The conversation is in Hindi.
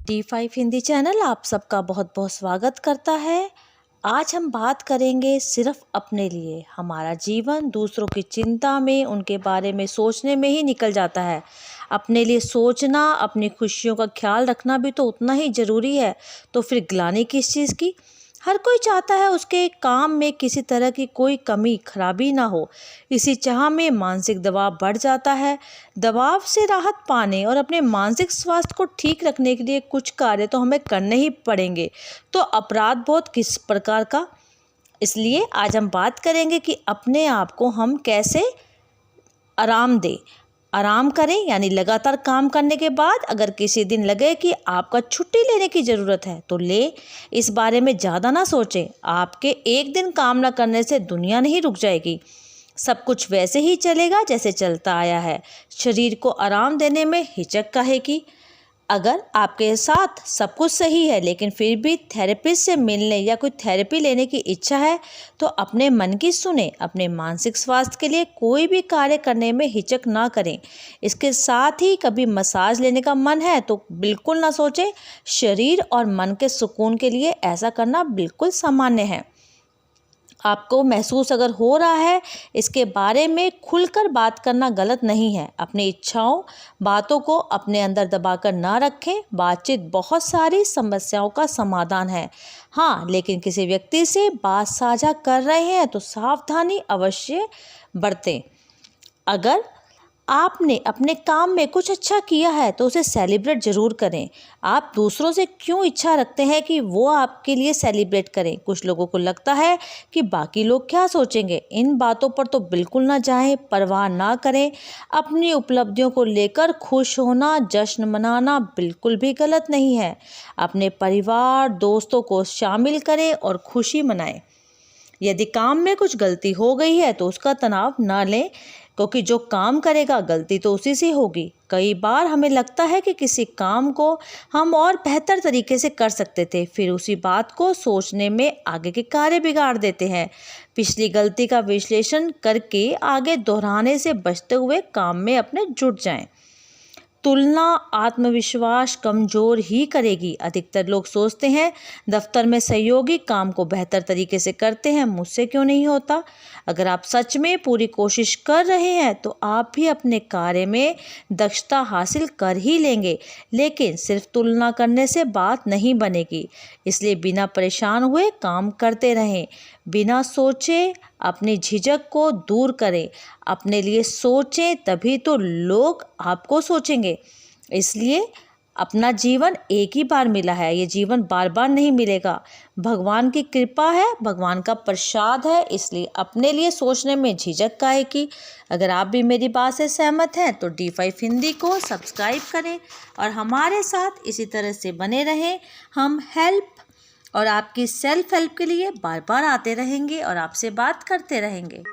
D5 हिंदी चैनल आप सबका बहुत बहुत स्वागत करता है। आज हम बात करेंगे सिर्फ अपने लिए। हमारा जीवन दूसरों की चिंता में, उनके बारे में सोचने में ही निकल जाता है। अपने लिए सोचना, अपनी खुशियों का ख्याल रखना भी तो उतना ही ज़रूरी है। तो फिर ग्लानि किस चीज़ की? हर कोई चाहता है उसके काम में किसी तरह की कोई कमी खराबी ना हो। इसी चाह में मानसिक दबाव बढ़ जाता है। दबाव से राहत पाने और अपने मानसिक स्वास्थ्य को ठीक रखने के लिए कुछ कार्य तो हमें करने ही पड़ेंगे। तो अपराध बोध किस प्रकार का? इसलिए आज हम बात करेंगे कि अपने आप को हम कैसे आराम दें। आराम करें यानी लगातार काम करने के बाद अगर किसी दिन लगे कि आपका छुट्टी लेने की ज़रूरत है तो ले। इस बारे में ज़्यादा ना सोचें। आपके एक दिन काम ना करने से दुनिया नहीं रुक जाएगी। सब कुछ वैसे ही चलेगा जैसे चलता आया है। शरीर को आराम देने में हिचक काहे की? अगर आपके साथ सब कुछ सही है लेकिन फिर भी थेरेपिस्ट से मिलने या कोई थेरेपी लेने की इच्छा है तो अपने मन की सुने। अपने मानसिक स्वास्थ्य के लिए कोई भी कार्य करने में हिचक ना करें। इसके साथ ही कभी मसाज लेने का मन है तो बिल्कुल ना सोचें। शरीर और मन के सुकून के लिए ऐसा करना बिल्कुल सामान्य है। आपको महसूस अगर हो रहा है, इसके बारे में खुलकर बात करना गलत नहीं है। अपनी इच्छाओं, बातों को अपने अंदर दबाकर ना रखें। बातचीत बहुत सारी समस्याओं का समाधान है। हाँ, लेकिन किसी व्यक्ति से बात साझा कर रहे हैं तो सावधानी अवश्य बरतें। अगर आपने अपने काम में कुछ अच्छा किया है तो उसे सेलिब्रेट ज़रूर करें। आप दूसरों से क्यों इच्छा रखते हैं कि वो आपके लिए सेलिब्रेट करें? कुछ लोगों को लगता है कि बाकी लोग क्या सोचेंगे। इन बातों पर तो बिल्कुल ना जाएं, परवाह ना करें। अपनी उपलब्धियों को लेकर खुश होना, जश्न मनाना बिल्कुल भी गलत नहीं है। अपने परिवार, दोस्तों को शामिल करें और खुशी मनाएं। यदि काम में कुछ गलती हो गई है तो उसका तनाव ना लें, क्योंकि जो काम करेगा गलती तो उसी से होगी। कई बार हमें लगता है कि किसी काम को हम और बेहतर तरीके से कर सकते थे, फिर उसी बात को सोचने में आगे के कार्य बिगाड़ देते हैं। पिछली गलती का विश्लेषण करके आगे दोहराने से बचते हुए काम में अपने जुट जाएं। तुलना आत्मविश्वास कमज़ोर ही करेगी। अधिकतर लोग सोचते हैं दफ्तर में सहयोगी काम को बेहतर तरीके से करते हैं, मुझसे क्यों नहीं होता। अगर आप सच में पूरी कोशिश कर रहे हैं तो आप भी अपने कार्य में दक्षता हासिल कर ही लेंगे। लेकिन सिर्फ तुलना करने से बात नहीं बनेगी। इसलिए बिना परेशान हुए काम करते रहें। बिना सोचे अपनी झिझक को दूर करें। अपने लिए सोचें, तभी तो लोग आपको सोचेंगे। इसलिए अपना जीवन एक ही बार मिला है, ये जीवन बार बार नहीं मिलेगा। भगवान की कृपा है, भगवान का प्रसाद है, इसलिए अपने लिए सोचने में झिझक काहे की। अगर आप भी मेरी बात से सहमत हैं तो D5 हिंदी को सब्सक्राइब करें और हमारे साथ इसी तरह से बने रहें। हम हेल्प और आपकी सेल्फ हेल्प के लिए बार बार आते रहेंगे और आपसे बात करते रहेंगे।